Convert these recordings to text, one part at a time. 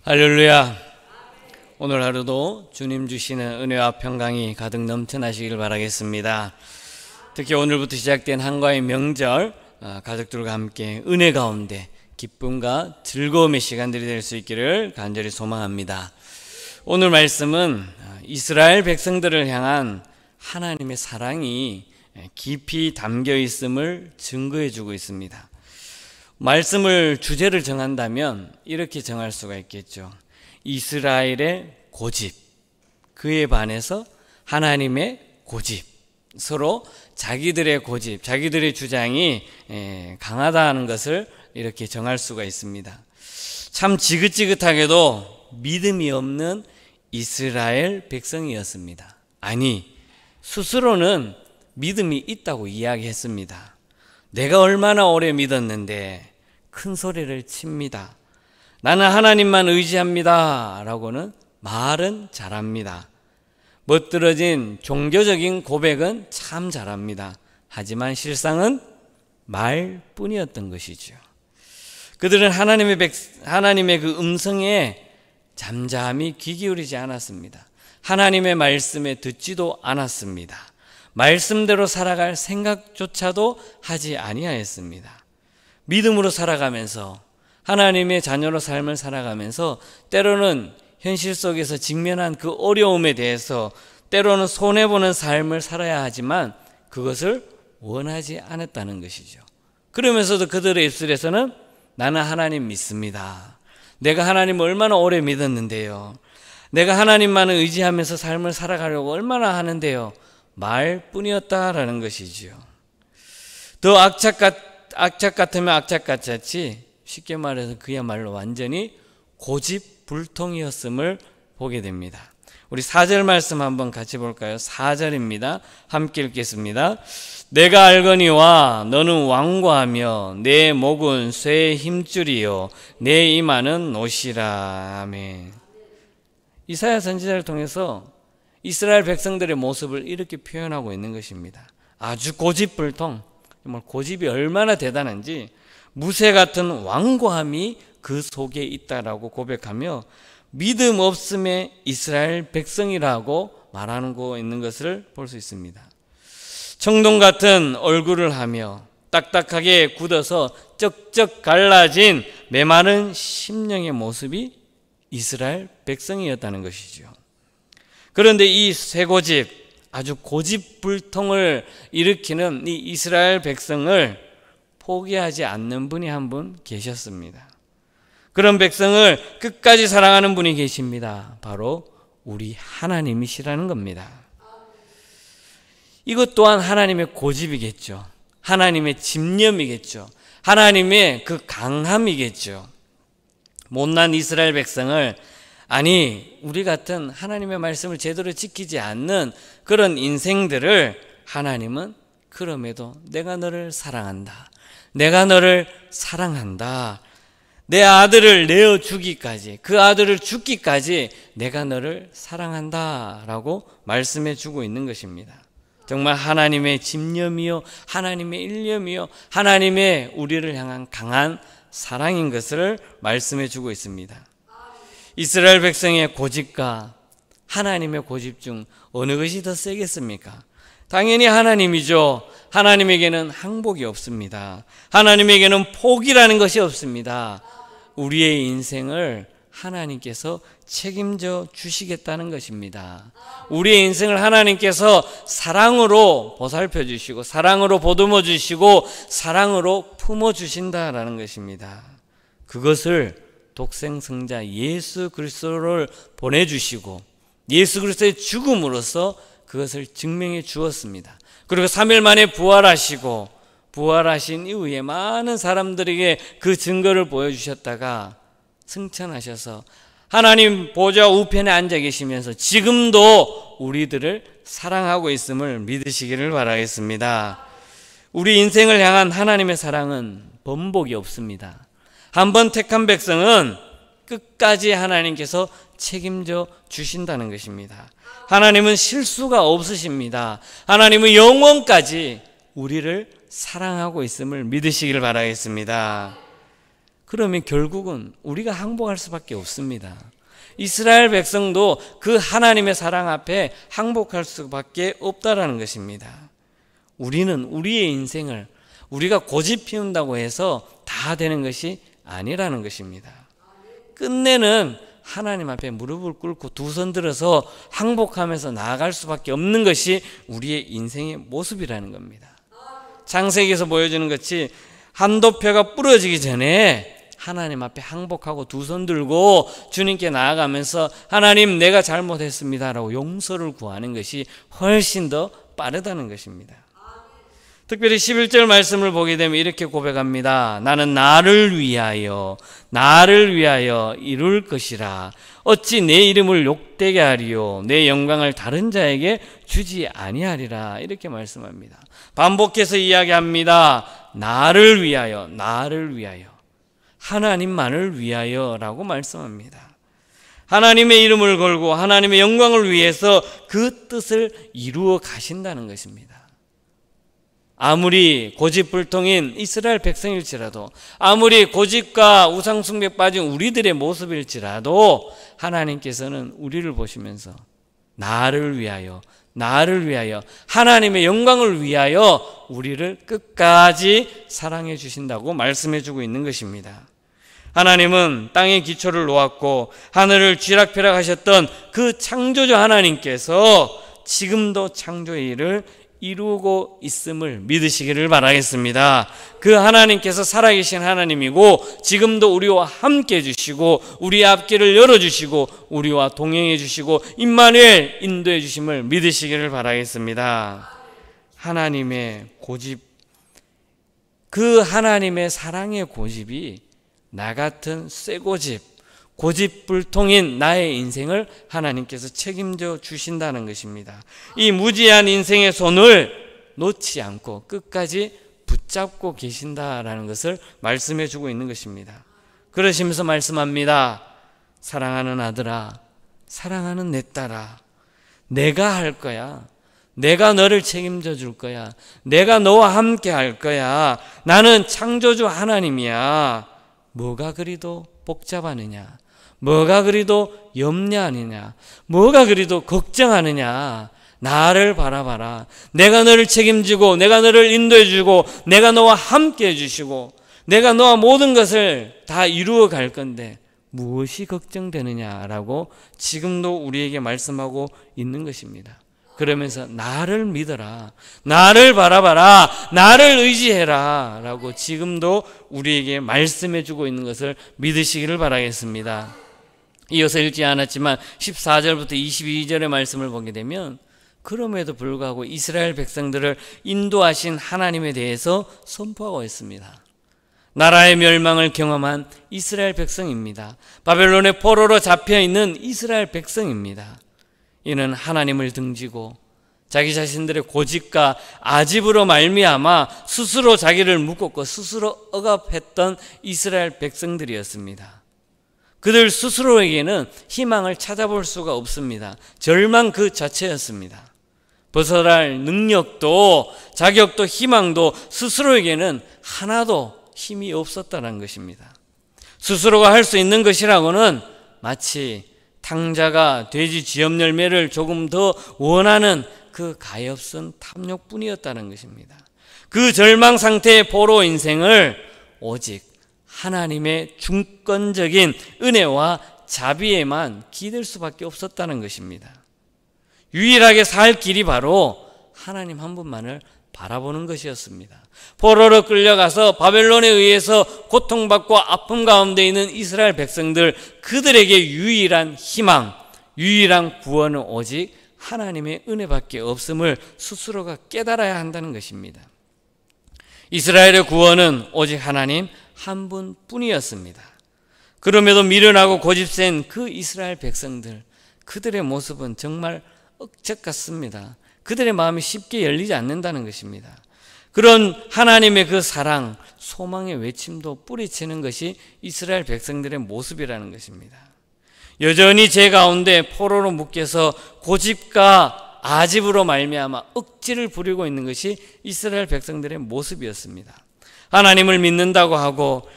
할렐루야. 오늘 하루도 주님 주시는 은혜와 평강이 가득 넘쳐나시길 바라겠습니다. 특히 오늘부터 시작된 한가위 명절, 가족들과 함께 은혜 가운데 기쁨과 즐거움의 시간들이 될 수 있기를 간절히 소망합니다. 오늘 말씀은 이스라엘 백성들을 향한 하나님의 사랑이 깊이 담겨 있음을 증거해 주고 있습니다. 말씀을 주제를 정한다면 이렇게 정할 수가 있겠죠. 이스라엘의 고집, 그에 반해서 하나님의 고집, 서로 자기들의 고집, 자기들의 주장이 강하다는 것을 이렇게 정할 수가 있습니다. 참 지긋지긋하게도 믿음이 없는 이스라엘 백성이었습니다. 아니, 스스로는 믿음이 있다고 이야기했습니다. 내가 얼마나 오래 믿었는데 큰 소리를 칩니다. 나는 하나님만 의지합니다 라고는 말은 잘합니다. 멋들어진 종교적인 고백은 참 잘합니다. 하지만 실상은 말뿐이었던 것이죠. 그들은 하나님의 그 음성에 잠잠히 귀 기울이지 않았습니다. 하나님의 말씀에 듣지도 않았습니다. 말씀대로 살아갈 생각조차도 하지 아니하였습니다. 믿음으로 살아가면서, 하나님의 자녀로 삶을 살아가면서 때로는 현실 속에서 직면한 그 어려움에 대해서 때로는 손해보는 삶을 살아야 하지만 그것을 원하지 않았다는 것이죠. 그러면서도 그들의 입술에서는 나는 하나님 믿습니다. 내가 하나님을 얼마나 오래 믿었는데요. 내가 하나님만을 의지하면서 삶을 살아가려고 얼마나 하는데요. 말뿐이었다라는 것이지요. 더 악착 같으면 악착 같았지, 쉽게 말해서 그야말로 완전히 고집불통이었음을 보게 됩니다. 우리 4절 말씀 한번 같이 볼까요? 4절입니다. 함께 읽겠습니다. 내가 알거니와 너는 완고하며 내 목은 쇠의 힘줄이요 내 이마는 노시라. 아멘. 이사야 선지자를 통해서 이스라엘 백성들의 모습을 이렇게 표현하고 있는 것입니다. 아주 고집불통, 정말 고집이 얼마나 대단한지 무쇠 같은 완고함이 그 속에 있다라고 고백하며 믿음 없음의 이스라엘 백성이라고 말하는 거 있는 것을 볼 수 있습니다. 청동 같은 얼굴을 하며 딱딱하게 굳어서 쩍쩍 갈라진 메마른 심령의 모습이 이스라엘 백성이었다는 것이죠. 그런데 이 쇠고집, 아주 고집불통을 일으키는 이 이스라엘 백성을 포기하지 않는 분이 한 분 계셨습니다. 그런 백성을 끝까지 사랑하는 분이 계십니다. 바로 우리 하나님이시라는 겁니다. 이것 또한 하나님의 고집이겠죠. 하나님의 집념이겠죠. 하나님의 그 강함이겠죠. 못난 이스라엘 백성을, 아니 우리 같은 하나님의 말씀을 제대로 지키지 않는 그런 인생들을 하나님은 그럼에도 내가 너를 사랑한다, 내가 너를 사랑한다, 내 아들을 내어주기까지, 그 아들을 죽기까지 내가 너를 사랑한다 라고 말씀해 주고 있는 것입니다. 정말 하나님의 집념이요 하나님의 일념이요 하나님의 우리를 향한 강한 사랑인 것을 말씀해 주고 있습니다. 이스라엘 백성의 고집과 하나님의 고집 중 어느 것이 더 세겠습니까? 당연히 하나님이죠. 하나님에게는 항복이 없습니다. 하나님에게는 포기라는 것이 없습니다. 우리의 인생을 하나님께서 책임져 주시겠다는 것입니다. 우리의 인생을 하나님께서 사랑으로 보살펴 주시고 사랑으로 보듬어 주시고 사랑으로 품어 주신다라는 것입니다. 그것을 독생성자 예수 그리스도를 보내주시고 예수 그리스도의 죽음으로써 그것을 증명해 주었습니다. 그리고 3일 만에 부활하시고 부활하신 이후에 많은 사람들에게 그 증거를 보여주셨다가 승천하셔서 하나님 보좌 우편에 앉아 계시면서 지금도 우리들을 사랑하고 있음을 믿으시기를 바라겠습니다. 우리 인생을 향한 하나님의 사랑은 번복이 없습니다. 한번 택한 백성은 끝까지 하나님께서 책임져 주신다는 것입니다. 하나님은 실수가 없으십니다. 하나님은 영원까지 우리를 사랑하고 있음을 믿으시길 바라겠습니다. 그러면 결국은 우리가 항복할 수밖에 없습니다. 이스라엘 백성도 그 하나님의 사랑 앞에 항복할 수밖에 없다라는 것입니다. 우리는 우리의 인생을 우리가 고집 피운다고 해서 다 되는 것이 아니라는 것입니다. 끝내는 하나님 앞에 무릎을 꿇고 두 손 들어서 항복하면서 나아갈 수밖에 없는 것이 우리의 인생의 모습이라는 겁니다. 창세기에서 보여주는 것이 한도표가 부러지기 전에 하나님 앞에 항복하고 두 손 들고 주님께 나아가면서 하나님 내가 잘못했습니다라고 용서를 구하는 것이 훨씬 더 빠르다는 것입니다. 특별히 11절 말씀을 보게 되면 이렇게 고백합니다. 나는 나를 위하여 이룰 것이라. 어찌 내 이름을 욕되게 하리요 내 영광을 다른 자에게 주지 아니하리라. 이렇게 말씀합니다. 반복해서 이야기합니다. 나를 위하여 하나님만을 위하여라고 말씀합니다. 하나님의 이름을 걸고 하나님의 영광을 위해서 그 뜻을 이루어 가신다는 것입니다. 아무리 고집불통인 이스라엘 백성일지라도, 아무리 고집과 우상숭배에 빠진 우리들의 모습일지라도 하나님께서는 우리를 보시면서 나를 위하여 하나님의 영광을 위하여 우리를 끝까지 사랑해 주신다고 말씀해 주고 있는 것입니다. 하나님은 땅의 기초를 놓았고 하늘을 쥐락펴락하셨던 그 창조주 하나님께서 지금도 창조의 일을 이루고 있음을 믿으시기를 바라겠습니다. 그 하나님께서 살아계신 하나님이고 지금도 우리와 함께 해주시고 우리 앞길을 열어주시고 우리와 동행해 주시고 임마누엘 인도해 주심을 믿으시기를 바라겠습니다. 하나님의 고집, 그 하나님의 사랑의 고집이 나 같은 쇠고집, 고집불통인 나의 인생을 하나님께서 책임져 주신다는 것입니다. 이 무지한 인생의 손을 놓지 않고 끝까지 붙잡고 계신다라는 것을 말씀해 주고 있는 것입니다. 그러시면서 말씀합니다. 사랑하는 아들아, 사랑하는 내 딸아, 내가 할 거야. 내가 너를 책임져 줄 거야. 내가 너와 함께 할 거야. 나는 창조주 하나님이야. 뭐가 그리도 복잡하느냐? 뭐가 그리도 염려하느냐? 뭐가 그리도 걱정하느냐? 나를 바라봐라. 내가 너를 책임지고 내가 너를 인도해 주고 내가 너와 함께 해주시고 내가 너와 모든 것을 다 이루어 갈 건데 무엇이 걱정되느냐라고 지금도 우리에게 말씀하고 있는 것입니다. 그러면서 나를 믿어라, 나를 바라봐라, 나를 의지해라 라고 지금도 우리에게 말씀해 주고 있는 것을 믿으시기를 바라겠습니다. 이어서 읽지 않았지만 14절부터 22절의 말씀을 보게 되면 그럼에도 불구하고 이스라엘 백성들을 인도하신 하나님에 대해서 선포하고 있습니다. 나라의 멸망을 경험한 이스라엘 백성입니다. 바벨론의 포로로 잡혀있는 이스라엘 백성입니다. 이는 하나님을 등지고 자기 자신들의 고집과 아집으로 말미암아 스스로 자기를 묶었고 스스로 억압했던 이스라엘 백성들이었습니다. 그들 스스로에게는 희망을 찾아볼 수가 없습니다. 절망 그 자체였습니다. 벗어날 능력도 자격도 희망도 스스로에게는 하나도 힘이 없었다는 것입니다. 스스로가 할 수 있는 것이라고는 마치 탕자가 돼지 쥐염 열매를 조금 더 원하는 그 가엾은 탐욕뿐이었다는 것입니다. 그 절망 상태의 포로 인생을 오직 하나님의 중건적인 은혜와 자비에만 기댈 수밖에 없었다는 것입니다. 유일하게 살 길이 바로 하나님 한 분만을 바라보는 것이었습니다. 포로로 끌려가서 바벨론에 의해서 고통받고 아픔 가운데 있는 이스라엘 백성들, 그들에게 유일한 희망, 유일한 구원은 오직 하나님의 은혜밖에 없음을 스스로가 깨달아야 한다는 것입니다. 이스라엘의 구원은 오직 하나님 한 분뿐이었습니다. 그럼에도 미련하고 고집센 그 이스라엘 백성들, 그들의 모습은 정말 억척 같습니다. 그들의 마음이 쉽게 열리지 않는다는 것입니다. 그런 하나님의 그 사랑, 소망의 외침도 뿌리치는 것이 이스라엘 백성들의 모습이라는 것입니다. 여전히 제 가운데 포로로 묶여서 고집과 아집으로 말미암아 억지를 부리고 있는 것이 이스라엘 백성들의 모습이었습니다. 하나님을 믿는다고 하고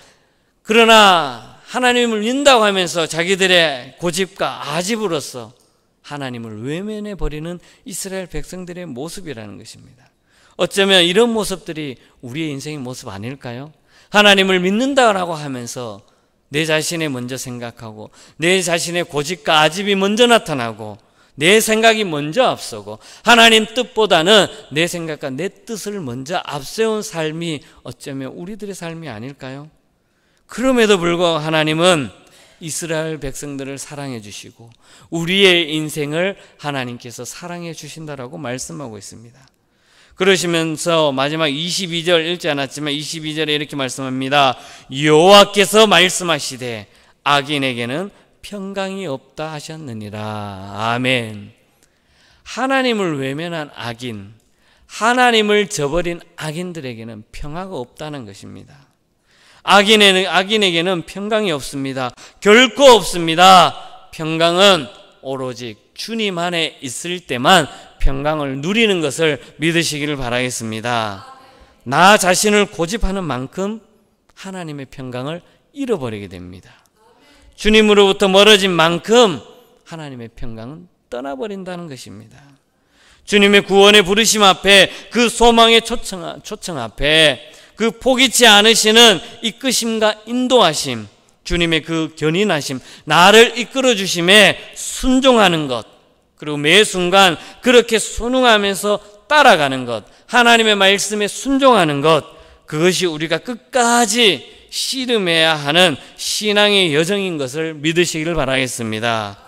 그러나 하나님을 믿는다고 하면서 자기들의 고집과 아집으로서 하나님을 외면해 버리는 이스라엘 백성들의 모습이라는 것입니다. 어쩌면 이런 모습들이 우리의 인생의 모습 아닐까요? 하나님을 믿는다고 하면서 내 자신에 먼저 생각하고 내 자신의 고집과 아집이 먼저 나타나고 내 생각이 먼저 앞서고 하나님 뜻보다는 내 생각과 내 뜻을 먼저 앞세운 삶이 어쩌면 우리들의 삶이 아닐까요? 그럼에도 불구하고 하나님은 이스라엘 백성들을 사랑해 주시고 우리의 인생을 하나님께서 사랑해 주신다라고 말씀하고 있습니다. 그러시면서 마지막 22절 읽지 않았지만 22절에 이렇게 말씀합니다. 여호와께서 말씀하시되 악인에게는 평강이 없다 하셨느니라. 아멘. 하나님을 외면한 악인, 하나님을 저버린 악인들에게는 평화가 없다는 것입니다. 악인에게는 평강이 없습니다. 결코 없습니다. 평강은 오로지 주님 안에 있을 때만 평강을 누리는 것을 믿으시기를 바라겠습니다. 나 자신을 고집하는 만큼 하나님의 평강을 잃어버리게 됩니다. 주님으로부터 멀어진 만큼 하나님의 평강은 떠나버린다는 것입니다. 주님의 구원의 부르심 앞에, 그 소망의 초청 앞에, 그 포기치 않으시는 이끄심과 인도하심, 주님의 그 견인하심, 나를 이끌어 주심에 순종하는 것, 그리고 매 순간 그렇게 순응하면서 따라가는 것, 하나님의 말씀에 순종하는 것, 그것이 우리가 끝까지 씨름해야 하는 신앙의 여정인 것을 믿으시기를 바라겠습니다.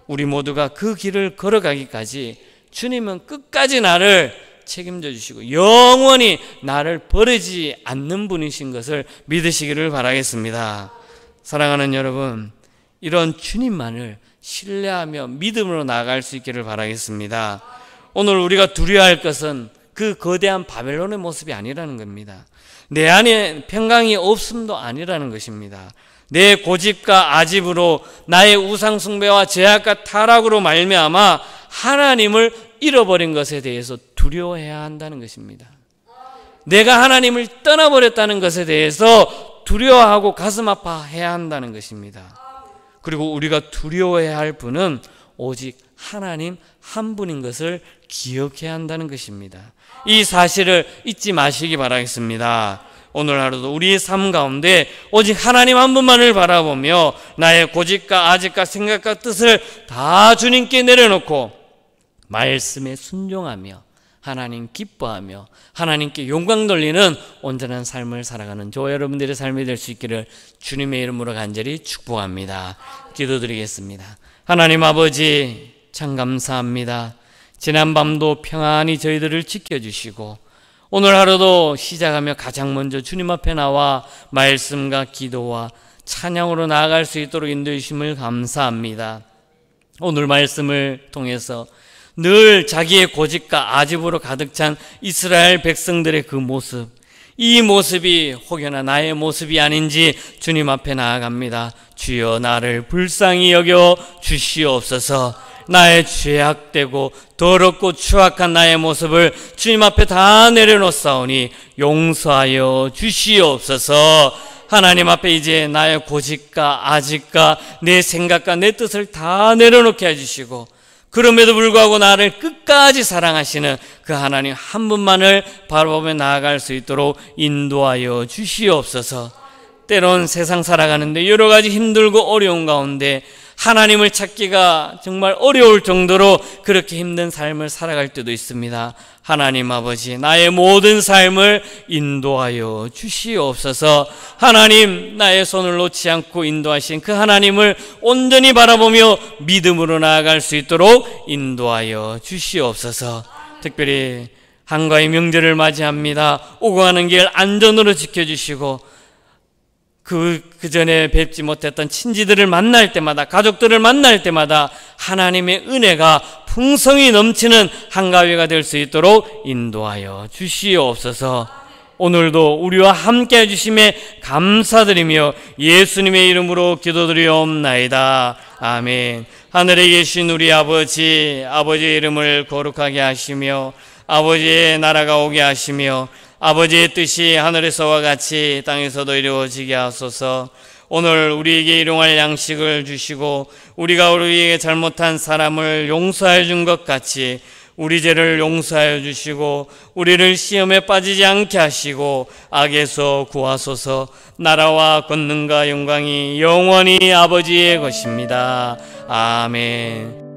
우리 모두가 그 길을 걸어가기까지 주님은 끝까지 나를 책임져 주시고 영원히 나를 버리지 않는 분이신 것을 믿으시기를 바라겠습니다. 사랑하는 여러분, 이런 주님만을 신뢰하며 믿음으로 나아갈 수 있기를 바라겠습니다. 오늘 우리가 두려워할 것은 그 거대한 바벨론의 모습이 아니라는 겁니다. 내 안에 평강이 없음도 아니라는 것입니다. 내 고집과 아집으로 나의 우상숭배와 죄악과 타락으로 말미암아 하나님을 잃어버린 것에 대해서 두려워해야 한다는 것입니다. 내가 하나님을 떠나버렸다는 것에 대해서 두려워하고 가슴 아파해야 한다는 것입니다. 그리고 우리가 두려워해야 할 분은 오직 하나님 한 분인 것을 기억해야 한다는 것입니다. 이 사실을 잊지 마시기 바라겠습니다. 오늘 하루도 우리의 삶 가운데 오직 하나님 한 분만을 바라보며 나의 고집과 아집과 생각과 뜻을 다 주님께 내려놓고 말씀에 순종하며 하나님 기뻐하며 하나님께 영광 돌리는 온전한 삶을 살아가는 저와 여러분들의 삶이 될 수 있기를 주님의 이름으로 간절히 축복합니다. 기도드리겠습니다. 하나님 아버지, 참 감사합니다. 지난밤도 평안히 저희들을 지켜주시고 오늘 하루도 시작하며 가장 먼저 주님 앞에 나와 말씀과 기도와 찬양으로 나아갈 수 있도록 인도해 주심을 감사합니다. 오늘 말씀을 통해서 늘 자기의 고집과 아집으로 가득 찬 이스라엘 백성들의 그 모습, 이 모습이 혹여나 나의 모습이 아닌지 주님 앞에 나아갑니다. 주여, 나를 불쌍히 여겨 주시옵소서. 나의 죄악되고 더럽고 추악한 나의 모습을 주님 앞에 다 내려놓사오니 용서하여 주시옵소서. 하나님 앞에 이제 나의 고집과 아집과 내 생각과 내 뜻을 다 내려놓게 해주시고 그럼에도 불구하고 나를 끝까지 사랑하시는 그 하나님 한 분만을 바라보며 나아갈 수 있도록 인도하여 주시옵소서. 때론 세상 살아가는데 여러 가지 힘들고 어려운 가운데 하나님을 찾기가 정말 어려울 정도로 그렇게 힘든 삶을 살아갈 때도 있습니다. 하나님 아버지, 나의 모든 삶을 인도하여 주시옵소서. 하나님, 나의 손을 놓지 않고 인도하신 그 하나님을 온전히 바라보며 믿음으로 나아갈 수 있도록 인도하여 주시옵소서. 특별히 한가위 명절을 맞이합니다. 오고 가는 길 안전으로 지켜주시고 그 전에 뵙지 못했던 친지들을 만날 때마다, 가족들을 만날 때마다 하나님의 은혜가 풍성히 넘치는 한가위가 될 수 있도록 인도하여 주시옵소서. 오늘도 우리와 함께 해주심에 감사드리며 예수님의 이름으로 기도드리옵나이다. 아멘. 하늘에 계신 우리 아버지의 이름을 거룩하게 하시며 아버지의 나라가 오게 하시며 아버지의 뜻이 하늘에서와 같이 땅에서도 이루어지게 하소서. 오늘 우리에게 일용할 양식을 주시고 우리가 우리에게 잘못한 사람을 용서해 준 것 같이 우리 죄를 용서하여 주시고 우리를 시험에 빠지지 않게 하시고 악에서 구하소서. 나라와 권능과 영광이 영원히 아버지의 것입니다. 아멘.